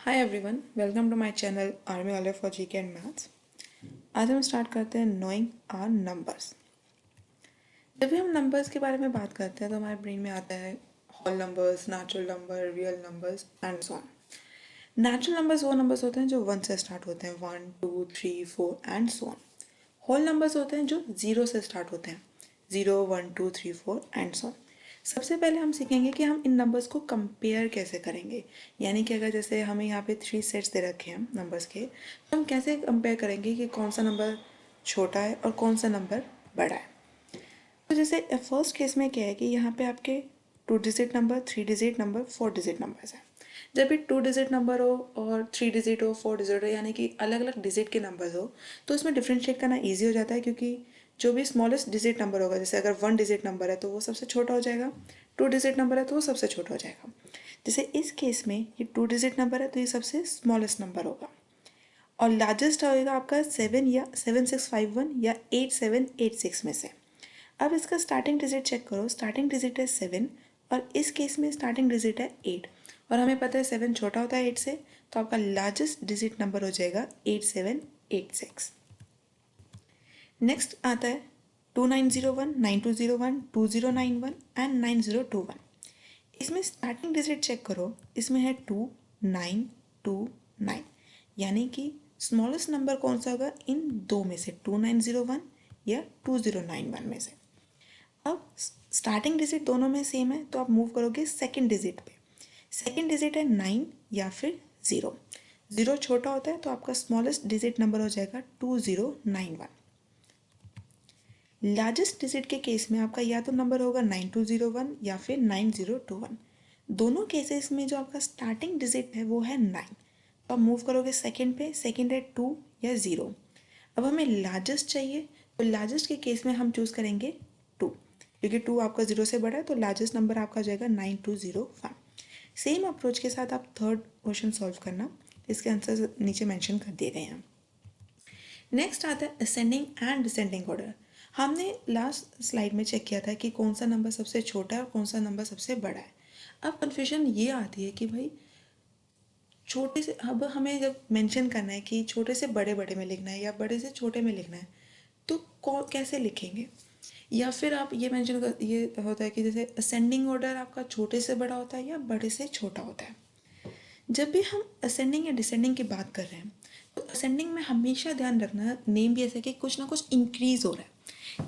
Hi everyone, welcome to my channel army वाले for GK and maths. आज हम start करते हैं नोइंग आर नंबर्स। जब भी हम नंबर्स के बारे में बात करते हैं तो हमारे ब्रेन में आता है whole numbers, natural number, real numbers and so on. Natural numbers वो नंबर्स होते हैं जो 1 से स्टार्ट होते हैं, 1 2 3 4 and so on. Whole numbers होते हैं जो 0 से स्टार्ट होते हैं, 0 1 2 3 4 एंड सो ऑन। सबसे पहले हम सीखेंगे कि हम इन नंबर्स को कंपेयर कैसे करेंगे। यानी कि अगर जैसे हमें यहाँ पे 3 सेट्स दे रखे हैं नंबर्स के, तो हम कैसे कंपेयर करेंगे कि कौन सा नंबर छोटा है और कौन सा नंबर बड़ा है। तो जैसे फर्स्ट केस में क्या है कि यहाँ पे आपके 2 digit number, 3 digit number, 4 digit numbers हैं। जब भी 2 डिजिट नंबर हो और 3 डिजिट हो, 4 डिजिट हो, यानी कि अलग अलग डिजिट के नंबर्स हो, तो उसमें डिफ्रेंशिएट करना ईजी हो जाता है, क्योंकि जो भी स्मॉलेस्ट डिजिट नंबर होगा, जैसे अगर 1 डिजिट नंबर है तो वो सबसे छोटा हो जाएगा, 2 डिजिट नंबर है तो वो सबसे छोटा हो जाएगा। जैसे इस केस में ये 2 डिजिट नंबर है तो ये सबसे स्मॉलेस्ट नंबर होगा, और लार्जेस्ट होएगा आपका 7 या 7651 या 8786 में से। अब इसका स्टार्टिंग डिजिट चेक करो, स्टार्टिंग डिजिट है 7 और इस केस में स्टार्टिंग डिजिट है 8, और हमें पता है 7 छोटा होता है 8 से, तो आपका लार्जेस्ट डिजिट नंबर हो जाएगा 8786। नेक्स्ट आता है 2901, 9201, 2091 एंड 9021। इसमें स्टार्टिंग डिजिट चेक करो, इसमें है 2929, यानी कि स्मॉलेस्ट नंबर कौन सा होगा इन दो में से, 2901 या 2091 में से। अब स्टार्टिंग डिजिट दोनों में सेम है तो आप मूव करोगे सेकंड डिजिट पे। सेकंड डिजिट है 9 या फिर 0। 0 छोटा होता है तो आपका स्मॉलेस्ट डिजिट नंबर हो जाएगा 2091। लार्जेस्ट डिजिट के केस में आपका या तो नंबर होगा 9201 या फिर 9021। दोनों केसेस में जो आपका स्टार्टिंग डिजिट है वो है 9, तो आप मूव करोगे सेकंड पे, सेकंड है 2 या 0। अब हमें लार्जेस्ट चाहिए, तो लार्जेस्ट के केस में हम चूज़ करेंगे 2, क्योंकि 2 आपका 0 से बड़ा है, तो लार्जेस्ट नंबर आपका हो जाएगा 9201। सेम अप्रोच के साथ आप थर्ड क्वेश्चन सॉल्व करना, इसके आंसर नीचे मेंशन कर दिए गए हैं। नेक्स्ट आता है असेंडिंग एंड डिसेंडिंग ऑर्डर। हमने लास्ट स्लाइड में चेक किया था कि कौन सा नंबर सबसे छोटा है और कौन सा नंबर सबसे बड़ा है। अब कन्फ्यूजन ये आती है कि भाई छोटे से, अब हमें जब मेंशन करना है कि छोटे से बड़े बड़े में लिखना है या बड़े से छोटे में लिखना है, तो कैसे लिखेंगे। या फिर आप ये मेंशन कर, ये होता है कि जैसे असेंडिंग ऑर्डर आपका छोटे से बड़ा होता है या बड़े से छोटा होता है। जब भी हम असेंडिंग या डिसेंडिंग की बात कर रहे हैं, तो असेंडिंग में हमेशा ध्यान रखना नेम भी ऐसा कि कुछ ना कुछ इंक्रीज हो रहा है,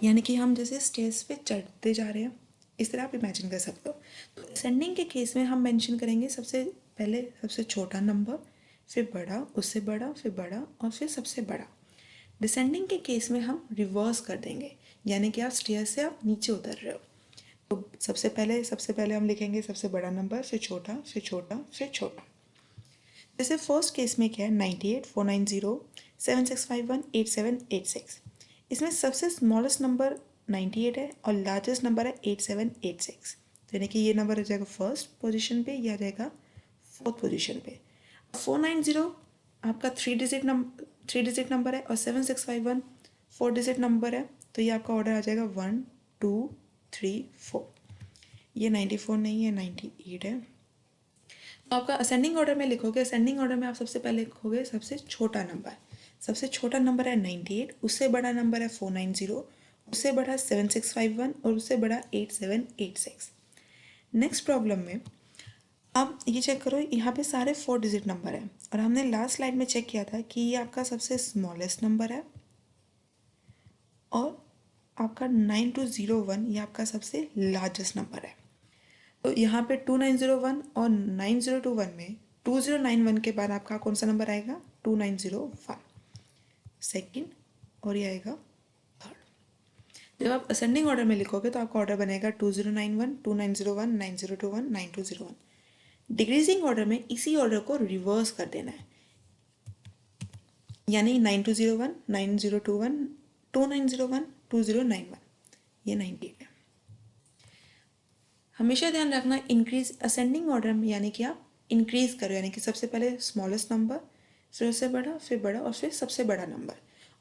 यानी कि हम जैसे स्टेज पे चढ़ते जा रहे हैं, इस तरह आप इमेजिन कर सकते हो। तो असेंडिंग के केस में हम मेंशन करेंगे सबसे पहले सबसे छोटा नंबर, फिर बड़ा, उससे बड़ा, फिर बड़ा और फिर सबसे बड़ा। डिसेंडिंग के केस में हम रिवर्स कर देंगे, यानी कि आप स्टेयर से आप नीचे उतर रहे हो, तो सबसे पहले हम लिखेंगे सबसे बड़ा नंबर, फिर छोटा, फिर छोटा, फिर छोटा। जैसे फर्स्ट केस में क्या है, 98 490 7651 8786। इसमें सबसे स्मॉलेस्ट नंबर 98 है और लार्जेस्ट नंबर है 8786, तो यानी कि ये नंबर हो जाएगा फर्स्ट पोजीशन पे, या जाएगा फोर्थ पोजीशन पे। 490 आपका थ्री डिजिट नंबर है और 7651 4 डिजिट नंबर है, तो ये आपका ऑर्डर आ जाएगा 1 2 3 4। ये 94 नहीं है, 98 है। तो आपका असेंडिंग ऑर्डर में लिखोगे, असेंडिंग ऑर्डर में आप सबसे पहले लिखोगे सबसे छोटा नंबर। सबसे छोटा नंबर है 98, उससे बड़ा नंबर है 490, उससे बड़ा 7651 और उससे बड़ा 8786। नेक्स्ट प्रॉब्लम में अब ये चेक करो, यहाँ पे सारे 4 डिजिट नंबर हैं और हमने लास्ट स्लाइड में चेक किया था कि ये आपका सबसे स्मॉलेस्ट नंबर है और आपका 9201 ये आपका सबसे लार्जेस्ट नंबर है। तो यहाँ पे 2901 और 9021 में 2091 के बाद आपका कौन सा नंबर आएगा, 2901 सेकंड, और ये आएगा थर्ड। जब आप असेंडिंग ऑर्डर में लिखोगे तो आपका ऑर्डर बनेगा 2091 2901 9021 9201। डिक्रीजिंग ऑर्डर में इसी ऑर्डर को रिवर्स कर देना है, यानी 9201 9021 2901 2091, ये 98 है। हमेशा ध्यान रखना इंक्रीज असेंडिंग ऑर्डर में, यानी कि आप इंक्रीज करो, यानी कि सबसे पहले स्मॉलेस्ट नंबर, फिर उससे बड़ा, फिर बड़ा और फिर सबसे बड़ा नंबर।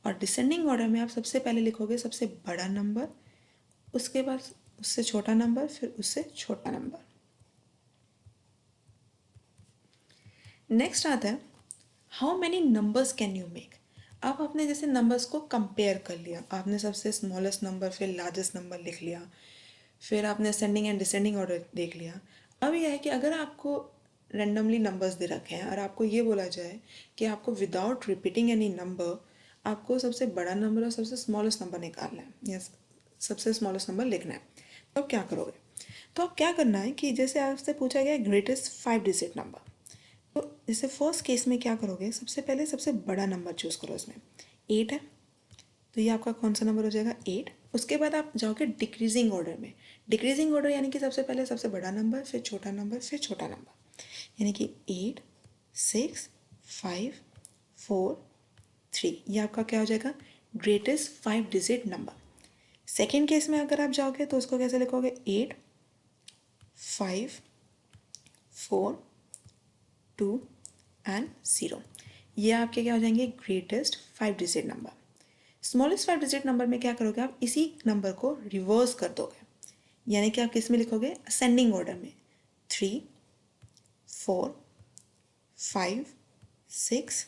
और डिसेंडिंग ऑर्डर में आप सबसे पहले लिखोगे सबसे बड़ा नंबर, उसके बाद उससे छोटा नंबर, फिर उससे छोटा नंबर। नेक्स्ट आता है how many numbers can you make. अब आपने जैसे नंबर्स को कंपेयर कर लिया, आपने सबसे स्मॉलेस्ट नंबर फिर लार्जेस्ट नंबर लिख लिया, फिर आपने असेंडिंग एंड डिसेंडिंग ऑर्डर देख लिया। अब यह है कि अगर आपको रेंडमली नंबर्स दे रखे हैं और आपको ये बोला जाए कि आपको विदाउट रिपीटिंग एनी नंबर आपको सबसे बड़ा नंबर और सबसे स्मॉलेस्ट नंबर निकालना है या सबसे स्मॉलेस्ट नंबर लिखना है, तो आप क्या करोगे? तो आप क्या करना है कि जैसे आपसे पूछा गया ग्रेटेस्ट 5 डिजिट नंबर, तो जैसे फर्स्ट केस में क्या करोगे, सबसे पहले सबसे बड़ा नंबर चूज़ करो। इसमें 8 है तो ये आपका कौन सा नंबर हो जाएगा? 8। उसके बाद आप जाओगे डिक्रीजिंग ऑर्डर में। डिक्रीजिंग ऑर्डर यानी कि सबसे पहले सबसे बड़ा नंबर, फिर छोटा नंबर, फिर छोटा नंबर, यानी कि 8 6 5 4 3, ये आपका क्या हो जाएगा? Greatest 5 digit number. Second case में अगर आप जाओगे तो उसको कैसे लिखोगे? 8 5 4 2 एंड 0, ये आपके क्या हो जाएंगे? Greatest 5 digit number. Smallest 5 digit number में क्या करोगे? आप इसी नंबर को रिवर्स कर दोगे, यानी कि आप किस में लिखोगे? असेंडिंग ऑर्डर में। 3 4 5 6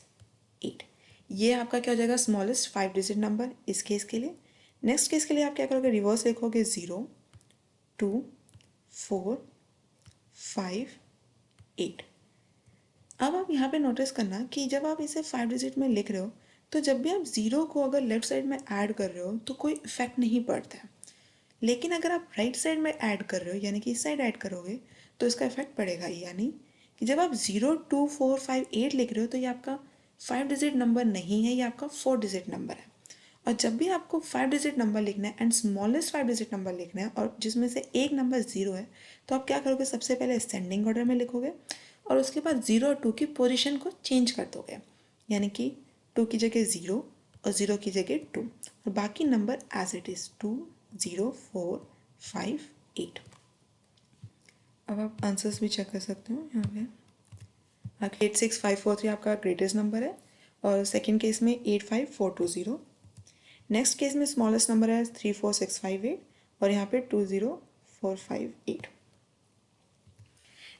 8, ये आपका क्या हो जाएगा? स्मॉलेस्ट 5 डिजिट नंबर इस केस के लिए। नेक्स्ट केस के लिए आप क्या करोगे? रिवर्स लिखोगे 0 2 4 5 8। अब आप यहाँ पे नोटिस करना कि जब आप इसे 5 डिजिट में लिख रहे हो तो जब भी आप ज़ीरो को अगर लेफ्ट साइड में ऐड कर रहे हो तो कोई इफेक्ट नहीं पड़ता है, लेकिन अगर आप राइट साइड में ऐड कर रहे हो यानी कि इस साइड ऐड करोगे तो इसका इफेक्ट पड़ेगा। यानी कि जब आप 0 2 4 5 8 लिख रहे हो तो ये आपका 5 डिजिट नंबर नहीं है, ये आपका 4 डिजिट नंबर है। और जब भी आपको 5 डिजिट नंबर लिखना है एंड स्मॉलेस्ट 5 डिजिट नंबर लिखना है और जिसमें से एक नंबर 0 है, तो आप क्या करोगे? सबसे पहले असेंडिंग ऑर्डर में लिखोगे और उसके बाद 0 और 2 की पोजीशन को चेंज कर दोगे, यानी कि 2 की जगह 0 और 0 की जगह 2 और बाकी नंबर एज इट इज़ 2 0 4 5 8। अब आप आंसर्स भी चेक कर सकते हो यहाँ पे। आपके 8 6 5 4 3 आपका ग्रेटेस्ट नंबर है और सेकेंड केस में 8 5 4 2 0। नेक्स्ट केस में स्मॉलेस्ट नंबर है 3 4 6 5 8 और यहाँ पे 2 0 4 5 8।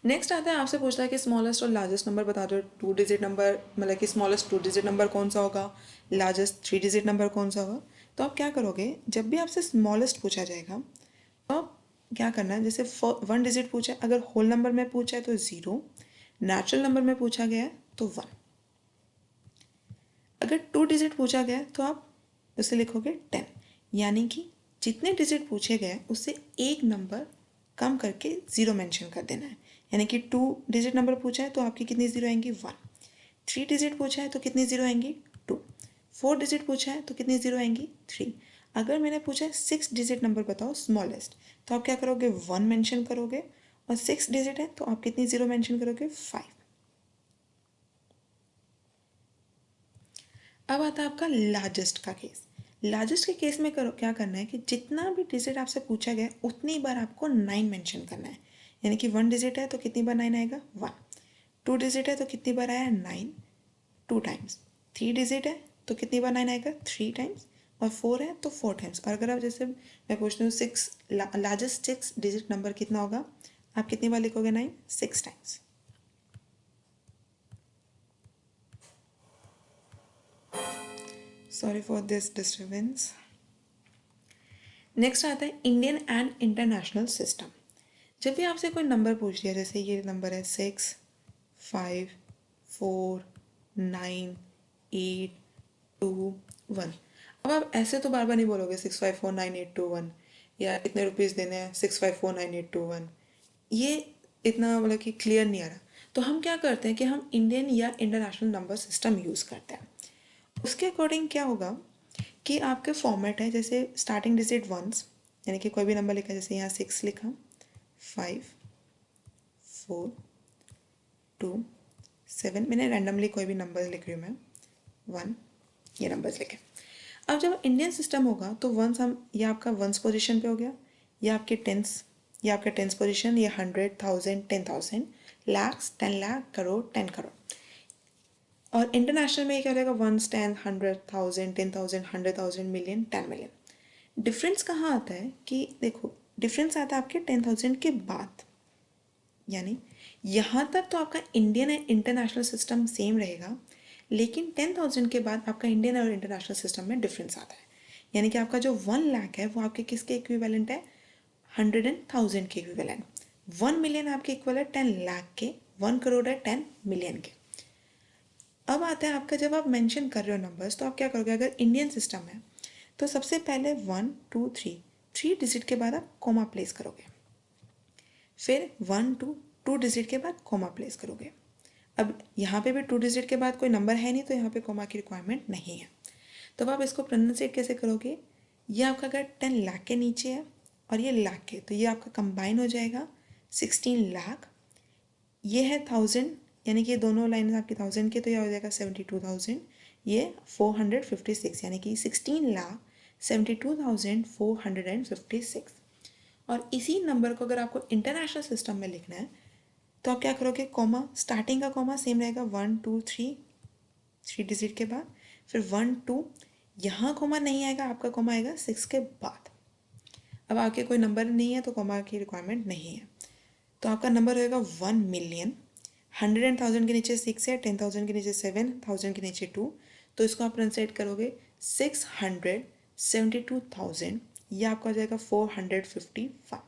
नेक्स्ट आता है आपसे पूछता है कि स्मॉलेस्ट और लार्जेस्ट नंबर बता दो। 2 डिजिट नंबर मतलब कि स्मॉलेस्ट 2 डिजिट नंबर कौन सा होगा, लार्जेस्ट 3 डिजिट नंबर कौन सा होगा। तो आप क्या करोगे? जब भी आपसे स्मॉलेस्ट पूछा जाएगा तो आप क्या करना है, जैसे 1 डिजिट पूछा है, अगर होल नंबर में पूछा है तो 0, नेचुरल नंबर में पूछा गया है तो 1। अगर 2 डिजिट पूछा गया है तो आप उसे लिखोगे 10, यानी कि जितने डिजिट पूछे गए उससे एक नंबर कम करके 0 मेंशन कर देना है। यानी कि 2 डिजिट नंबर पूछा है तो आपकी कितनी 0 आएंगी? 1। 3 डिजिट पूछा है तो कितनी 0 आएंगी? 2। 4 डिजिट पूछा है तो कितनी 0 आएंगी? 3। अगर मैंने पूछा है 6 डिजिट नंबर बताओ स्मॉलेस्ट, तो आप क्या करोगे? 1 मेंशन करोगे और 6 डिजिट है तो आप कितनी 0 मेंशन करोगे? 5। अब आता है आपका लार्जेस्ट का केस। लार्जेस्ट के केस में करो क्या करना है कि जितना भी डिजिट आपसे पूछा गया उतनी बार आपको 9 मेंशन करना है। यानी कि 1 डिजिट है तो कितनी बार 9 आएगा? 1। 2 डिजिट है तो कितनी बार आया? 9 2 टाइम्स। 3 डिजिट है तो कितनी बार 9 आएगा? 3 टाइम्स। और 4 है तो 4 टाइम्स। और अगर आप जैसे मैं पूछती हूँ 6 लार्जेस्ट 6 डिजिट नंबर कितना होगा, आप कितनी बार लिखोगे? 9 6 times. Sorry for this disturbance. Next आता है इंडियन एंड इंटरनेशनल सिस्टम। जब भी आपसे कोई नंबर पूछ लिया, जैसे ये नंबर है 6 5 4 9 8 2 1। अब आप ऐसे तो बार बार नहीं बोलोगे 6 5 4 9 8 2 1 या इतने रुपीज़ देने हैं 6 5 4 9 8 2 1, ये इतना मतलब कि क्लियर नहीं आ रहा। तो हम क्या करते हैं कि हम इंडियन या इंटरनेशनल नंबर सिस्टम यूज़ करते हैं। उसके अकॉर्डिंग क्या होगा कि आपके फॉर्मेट है, जैसे स्टार्टिंग डिजिट वंस, यानी कि कोई भी नंबर लिखा, जैसे यहाँ 6 लिखा, 5 4 2 7, मैंने रैंडमली कोई भी नंबर लिख रही हूँ मैं, 1, ये नंबर्स लिखे। अब जब इंडियन सिस्टम होगा तो वंस हम, ये आपका वंस पोजीशन पे हो गया, ये आपके टेंस, ये आपका टेंस पोजीशन, ये 100 1000 10,000 लैक्स 10 लाख करोड़ 10 करोड़। और इंटरनेशनल में ये क्या हो जाएगा? Once 10 100 1000 10,000 100,000 million 10 million. डिफरेंस कहाँ आता है कि देखो, डिफरेंस आता है आपके 10,000 के बाद। यानी यहाँ तक तो आपका Indian and international system same रहेगा, लेकिन 10,000 के बाद आपका इंडियन और इंटरनेशनल सिस्टम में डिफरेंस आता है। यानी कि आपका जो 1 लाख है वो आपके किसके इक्विवेलेंट है? 100 एंड 1000 के इक्विवेलेंट। 1 मिलियन आपके इक्वल है 10 लाख के, 1 करोड़ है 10 मिलियन के। अब आता है आपका, जब आप मेंशन कर रहे हो नंबर्स तो आप क्या करोगे? अगर इंडियन सिस्टम है तो सबसे पहले 1 2 3 3 डिजिट के बाद आप कॉमा प्लेस करोगे, फिर 1 2 2 डिजिट के बाद कॉमा प्लेस करोगे। अब यहाँ पे भी 2 डिजिट के बाद कोई नंबर है नहीं तो यहाँ पे कॉमा की रिक्वायरमेंट नहीं है। तो आप इसको प्रोनाउंसिएट कैसे करोगे? ये आपका अगर 10 लाख के नीचे है और ये लाख के, तो ये आपका कंबाइन हो जाएगा 16 लाख। ये है 1000, यानी कि ये दोनों लाइन आपकी 1000 के, तो ये हो जाएगा 72,000। ये 456, यानी कि 16,72,456। और इसी नंबर को अगर आपको इंटरनेशनल सिस्टम में लिखना है तो आप क्या करोगे? कॉमा, स्टार्टिंग का कॉमा सेम रहेगा 1 2 3 3 डिजिट के बाद, फिर 1 2, यहाँ कॉमा नहीं आएगा, आपका कॉमा आएगा 6 के बाद। अब आपके कोई नंबर नहीं है तो कॉमा की रिक्वायरमेंट नहीं है, तो आपका नंबर होएगा 1 मिलियन। 100 एंड 1000 के नीचे 6 है, 10,000 के नीचे 7, 1000 के नीचे 2, तो इसको आप ट्रांसलेट करोगे 672,000, ये आपका हो जाएगा 455,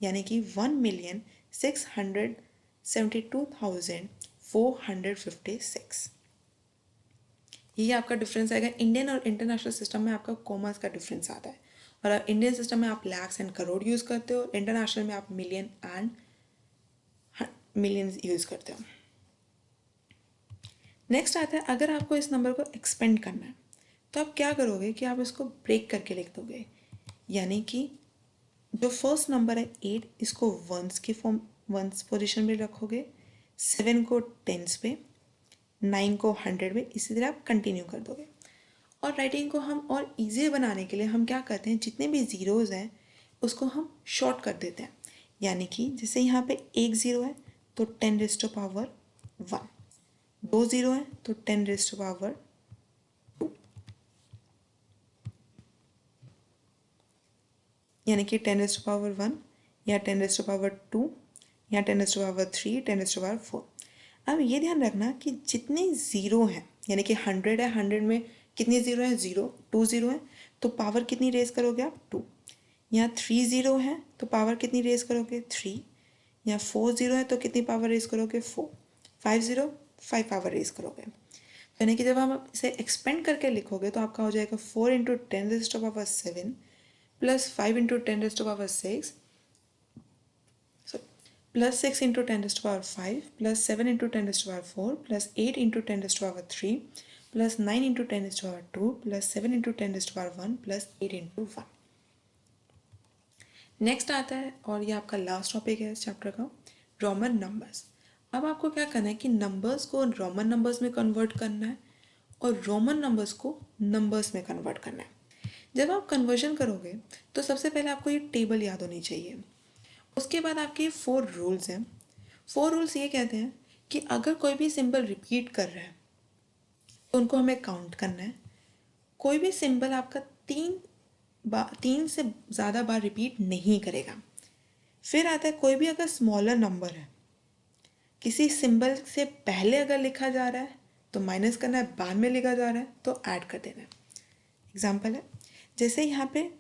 यानी कि 1,672,456। ये आपका डिफरेंस आएगा। इंडियन और इंटरनेशनल सिस्टम में आपका कॉमर्स का डिफरेंस आता है, और इंडियन सिस्टम में आप लैक्स एंड करोड़ यूज़ करते हो, इंटरनेशनल में आप मिलियन एंड मिलियंस यूज़ करते हो। नेक्स्ट आता है, अगर आपको इस नंबर को एक्सपेंड करना है तो आप क्या करोगे कि आप इसको ब्रेक करके लिख दोगे। यानी कि जो फर्स्ट नंबर है 8, इसको वंस की फॉर्म, वंस पोजिशन में रखोगे, 7 को टेंस पे, 9 को 100 में, इसी तरह आप कंटिन्यू कर दोगे। और राइटिंग को हम और ईजी बनाने के लिए हम क्या करते हैं, जितने भी ज़ीरोज़ हैं उसको हम शॉर्ट कर देते हैं। यानी कि जैसे यहाँ पे 1 ज़ीरो है तो 10⁻1, 2 ज़ीरो है तो 10⁻2, यानी कि 10⁻1 या 10⁻2 या 10⁻3, 10⁻4। अब ये ध्यान रखना कि जितने ज़ीरो हैं, यानी कि 100 है, 100 में कितने ज़ीरो हैं? 0, 2 ज़ीरो है तो पावर कितनी रेज करोगे आप? 2। यहाँ 3 ज़ीरो है तो पावर कितनी रेज करोगे? 3। यहाँ 4 ज़ीरो है तो कितनी पावर रेज करोगे? 4। 5 ज़ीरो, 5 पावर रेज करोगे। यानी कि जब हम इसे एक्सपेंड करके लिखोगे तो आपका हो जाएगा 4 into 10⁻7 plus 5 into 10⁻6, plus 6 into 10⁻5 plus 7 into 10⁻4 plus 8 into 10⁻3 plus 9 into 10⁻2 plus 7 into 10⁻1 plus 8 into 1। Next आता है, और ये आपका लास्ट टॉपिक है इस चैप्टर का, रोमन नंबर्स। अब आपको क्या करना है कि नंबर्स को रोमन नंबर्स में कन्वर्ट करना है और रोमन नंबर्स को नंबर्स में कन्वर्ट करना है। जब आप कन्वर्जन करोगे तो सबसे पहले आपको ये टेबल याद होनी चाहिए। उसके बाद आपके 4 रूल्स हैं। 4 रूल्स ये कहते हैं कि अगर कोई भी सिंबल रिपीट कर रहा है तो उनको हमें काउंट करना है। कोई भी सिंबल आपका 3 से ज़्यादा बार रिपीट नहीं करेगा। फिर आता है, कोई भी अगर स्मॉलर नंबर है, किसी सिंबल से पहले अगर लिखा जा रहा है तो माइनस करना है, बाद में लिखा जा रहा है तो ऐड कर देना है। एग्जाम्पल है, जैसे यहाँ पे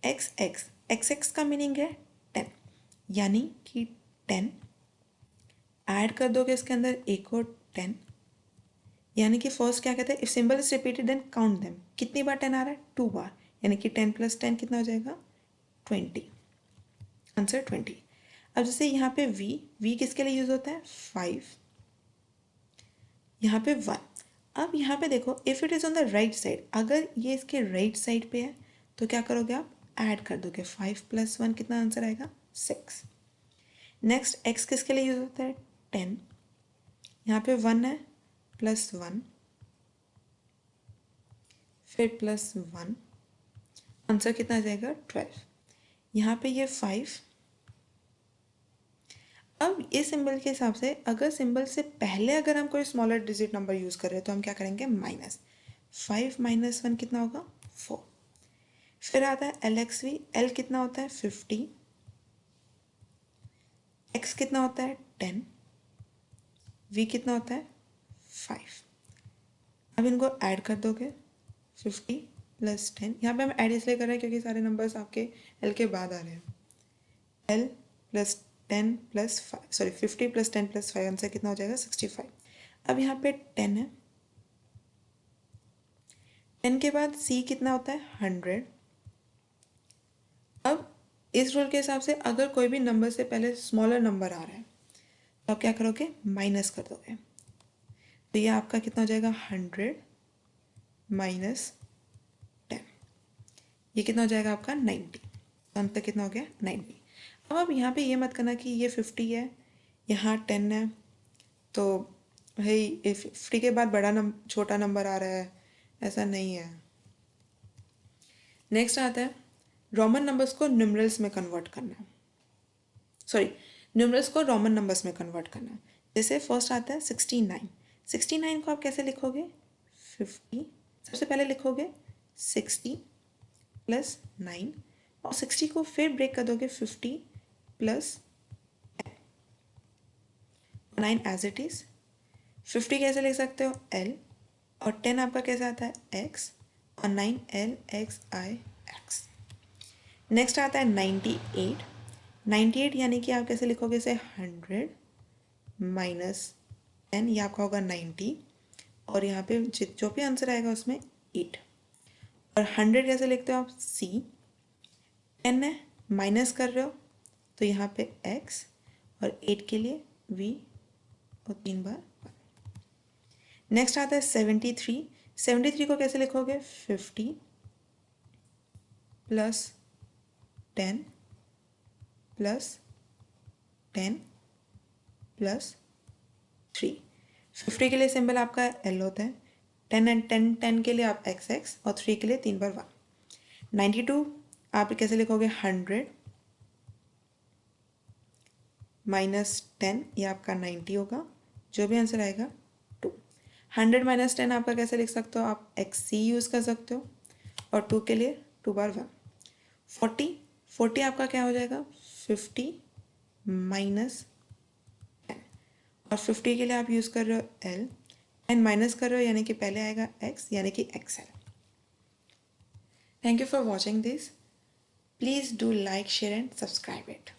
एक्स का मीनिंग है 10, यानी कि 10 ऐड कर दोगे इसके अंदर एक और 10, यानी कि फर्स्ट क्या कहते हैं, if symbol is repeated then count them. कितनी बार 10 आ रहा है? 2 बार, यानी कि 10 + 10 कितना हो जाएगा? 20। आंसर 20। अब जैसे यहाँ पे वी किसके लिए यूज़ होता है? 5, यहाँ पे 1। अब यहाँ पे देखो, if it is on the right side, अगर ये इसके राइट साइड पे है तो क्या करोगे आप? ऐड कर दोगे। 5 + 1 कितना आंसर आएगा? 6। नेक्स्ट एक्स किसके लिए यूज़ होता है? 10, यहाँ पे 1 है, +1, फिर +1, आंसर कितना आ जाएगा? 12। यहाँ पे ये 5। अब इस सिंबल के हिसाब से अगर सिंबल से पहले अगर हम कोई स्मॉलर डिजिट नंबर यूज़ कर रहे हैं तो हम क्या करेंगे? माइनस। 5 - 1 कितना होगा? 4। फिर आता है LXV। एल कितना होता है? 50, x कितना होता है 10, v कितना होता है 5। अब इनको ऐड कर दोगे 50 प्लस 10, यहाँ पे हम ऐड इसलिए कर रहे हैं क्योंकि सारे नंबर्स आपके l के बाद आ रहे हैं। l plus 10 plus 5, sorry 50 plus 10 plus 5, answer कितना हो जाएगा 65। अब यहाँ पे 10 है, 10 के बाद c कितना होता है 100। अब इस रूल के हिसाब से अगर कोई भी नंबर से पहले स्मॉलर नंबर आ रहा है तो आप क्या करोगे, माइनस कर दोगे। तो ये आपका कितना हो जाएगा 100 माइनस 10, ये कितना हो जाएगा आपका 90। तो अंत तक कितना हो गया 90। अब यहाँ पे ये मत करना कि ये 50 है, यहाँ 10 है, तो भाई 50 के बाद छोटा नंबर आ रहा है, ऐसा नहीं है। नेक्स्ट आता है रोमन नंबर्स को न्यूमरल्स में कन्वर्ट करना, सॉरी न्यूमरल्स को रोमन नंबर्स में कन्वर्ट करना। जैसे फर्स्ट आता है 69, 69 को आप कैसे लिखोगे 50, सबसे पहले लिखोगे 60 प्लस 9 और 60 को फिर ब्रेक कर दोगे 50 प्लस 9 एज इट इज़। 50 कैसे लिख सकते हो L, और 10 आपका कैसे आता है X, और 9 L X I X। Next आता है 98, 98 यानी कि आप कैसे लिखोगे इसे 100 माइनस 10, ये आपका होगा 90, और यहाँ पे जो भी आंसर आएगा उसमें 8। और 100 कैसे लिखते हो आप C, 10 है माइनस कर रहे हो तो यहाँ पे X, और 8 के लिए V, और 3 बार 1। नेक्स्ट आता है 73, 73 को कैसे लिखोगे 50 प्लस 10 प्लस 10 प्लस 3। 50 के लिए सिंबल आपका L होता है, 10 एंड 10, 10 के लिए आप XX, और 3 के लिए 3 बार 1। 92 आप कैसे लिखोगे 100 माइनस 10, ये आपका 90 होगा, जो भी आंसर आएगा 2। 100 माइनस 10 आपका कैसे लिख सकते हो आप XC यूज़ कर सकते हो, और 2 के लिए 2 बार 1। 40, 40 आपका क्या हो जाएगा 50 माइनस 10, और 50 के लिए आप यूज़ कर रहे हो L, एंड माइनस कर रहे हो यानी कि पहले आएगा X यानी कि XL। Thank you for watching this, please do like share and subscribe it.